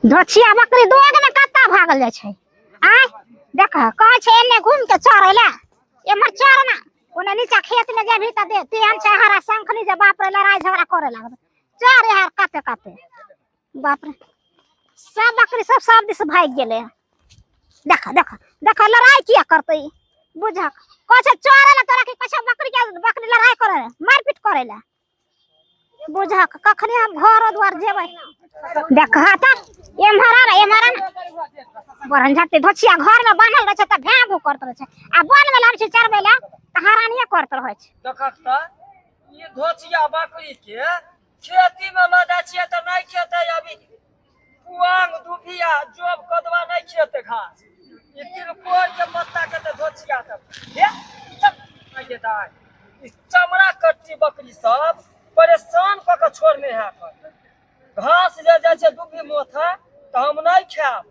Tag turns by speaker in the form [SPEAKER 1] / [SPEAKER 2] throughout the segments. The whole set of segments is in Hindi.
[SPEAKER 1] धोछिया बकरी दोग में कत्ता भागल जाय छै आय देख कह छै एने घूम के चरै ला एमर चर ना ओने नीचा खेत में जेबी त दे तेहन छै हरा शंखनी जे बाप रे लड़ाई झगड़ा करे लागत चर यार काते काते बाप रे सब बकरी सब दिस भाग गेले देख देख देख लड़ाई किया करतै बुझा कह छै चरे ला तोरा के कछ बकरी लड़ाई करे मारपीट करे ला बुझा कखनी हम घर द्वार जेबै देख त एमहरा बरन झटे धोछिया घर में बांधल रहे छै त भेबो करत रहे छै आ बन में लाग छै चरबै ला त हरानिए करत रहे छै
[SPEAKER 2] देखत त ये धोछिया बकरी के खेती में ल जा छिए त नहीं खेते अभी पुआंग दुभिया जोब कदवा नहीं खेते घास ये तिलकोर के पत्ता के त धोछिया सब हे सब आगे दाई इस चमड़ा कट्टी बकरी सब परेशान क के छोड़ने है पर घास जे जाय छै दुभी मोथा त हम नहीं खाब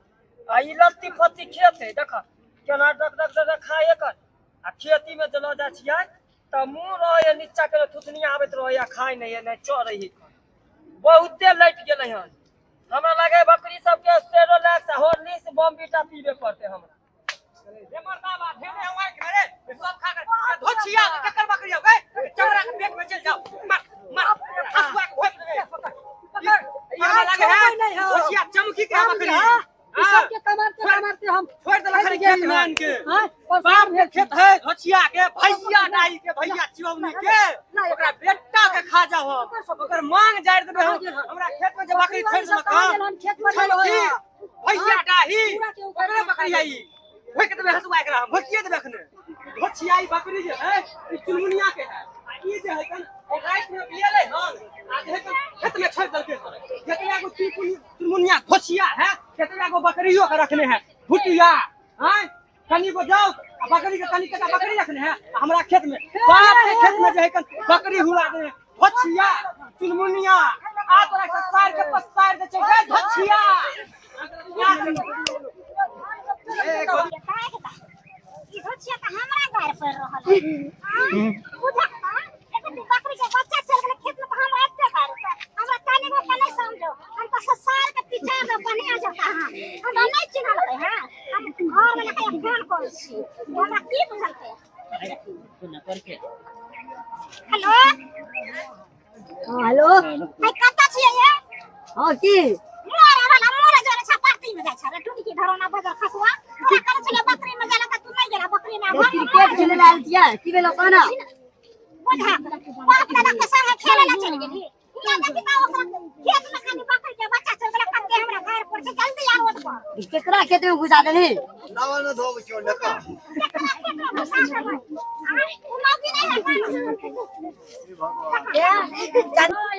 [SPEAKER 2] आ ई लत्ती फत्ती खेते देख केना डक डक डक खाए कर आ खेती में चलो जा छिए त मुंह रहे नीचा के थुथनी आबत रहे खाय नहीं नहीं चोरै ही बहुते लट गेलै हन हमरा लागे बकरी सब के सेरोलैक्स हॉर्लिक्स बॉम्बीटा पीबे पड़ते हमरा रे मर्दावा भेने हमारे घरे सब खा कर धोछिया केकर बकरी हो गए चमड़ा के पेट में चल जाओ मार मार हसुआ के होत रे ये हमरा लागे है धोछिया चमकी के बकरी ई सब के कमारते हम छोड़ देला खरी खेत मान के बाप के खेत है धोछिया के भैया नाई के भैया चिवौनी के ओकरा बेटा के खा जाओ हम ओकर मांग जाड़ देबे हमरा खेत में जे बकरी छोड़ देलक भैया डाही ओकरे बकरी आई भोक देबे हसुआ एकरा हम भोकिए देबे खने धोछिया ई बकरी जे है ई चुनमुनिया के है ई जे है कन रात में ले ले हन आ जे खेत में छोड़ देलके जेतरा को चुनमुनिया धोछिया है केतरा को बकरियो के रखने हैं भुटिया हैं कनी को जाओ बकरी के कनी का बकरी रखने हैं हमरा खेत में बाप के खेत में जे है कन बकरी हुला दे धोछिया चुनमुनिया आ तोरा के सार के पस्तार दे छै धोछिया
[SPEAKER 1] ई धोछिया त हमरा घर पर रहल बुझा बकरी के बच्चा चल गेल खेत में त हम एते कर हमरा काने को नहीं समझो हम तो ससार के पीछे में बनिया जाता है हम नहीं चिन्हलते हैं हम घर में लगे फोन कर छी हमरा की बुझलते
[SPEAKER 3] सुन करके
[SPEAKER 1] हेलो
[SPEAKER 4] हां हेलो
[SPEAKER 1] भाई कत्ता छिए ये
[SPEAKER 4] हां की
[SPEAKER 1] मोरा वाला मोरा जोरे छपाती में जाय छ रे टूटी के धरोना बजार खसवा तोरा करे छले बकरी में गेला त तू नहीं गेला बकरी में घर
[SPEAKER 4] क्रिकेट खेले ला आलतिया की भेलो कहना
[SPEAKER 1] बुझा बाप दादा के संग खेले ला चल गेली या देखि का ओकरा खेत में खाली बकरी के बच्चा चल गेला कते हमरा घर पर से जल्दी आ रोड पर
[SPEAKER 4] केकरा खेत में घुसा देली
[SPEAKER 5] नावा न धोब क्यों नका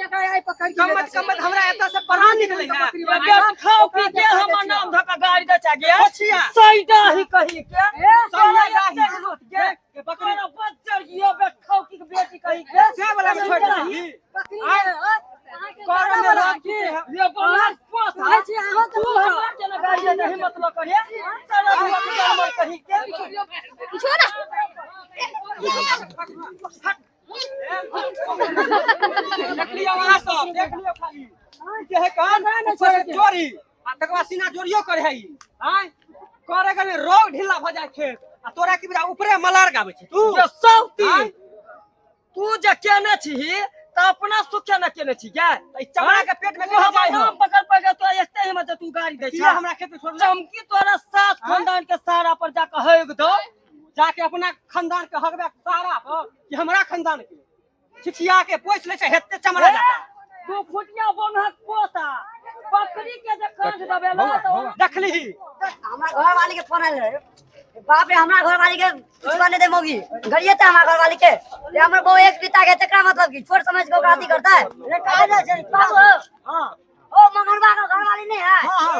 [SPEAKER 2] कमत हमरा एता से पढ़ा निकलै है खाओ पी के हमर नाम धका गाड़ी द चा गे सही डाही कहि के सही डाही के बकरी न बच्चर गियो बे खाओ की बेटी कहि के से वाला में छोड़ दही कर में राखी ये बोला पोस है छी आहो तू हमर जना गाड़ी द हिम्मत न करे सारा मत कहि के
[SPEAKER 1] पीछे ना
[SPEAKER 2] देख लियो वहां सब देख लियो खाली के है कान चोरी आ तकवा सीना जोरियो करे है हां करे गने रोग ढीला भ जाय खेत आ तोरा की बिरा ऊपरे मलार गाबै छी तू जे सौती तू जे केने छी त अपना सुखे न केने छी क्या ई चमड़ा के पेट में के जाय हम पकड़ पकड़ तो एते ही में तू गाड़ी दे छी हमरा खेत में छोड़ चमकी तोरा साथ खानदान के सहारा पर जाके हेग दो जाके अपना खानदान के हगबे सहारा पर कि हमरा खानदान के छिछिया के पोछ ले छै हेते चमड़ा जाता तू फुटिया बनहक पोता बकरी के जे कांड दबेला तो देखली
[SPEAKER 4] हमरा घर वाली के फोन आइल रहे बाप रे हमरा घर वाली के कुछ ने दे मोगी गरिए त हमरा घर वाली के ये हमर बहू एक पिता के तकरा मतलब की छोट समझ के ओकरा करता है ये कहा जाय छै बाबू हां ओ मंगनवा का घर वाली नहीं है हां हां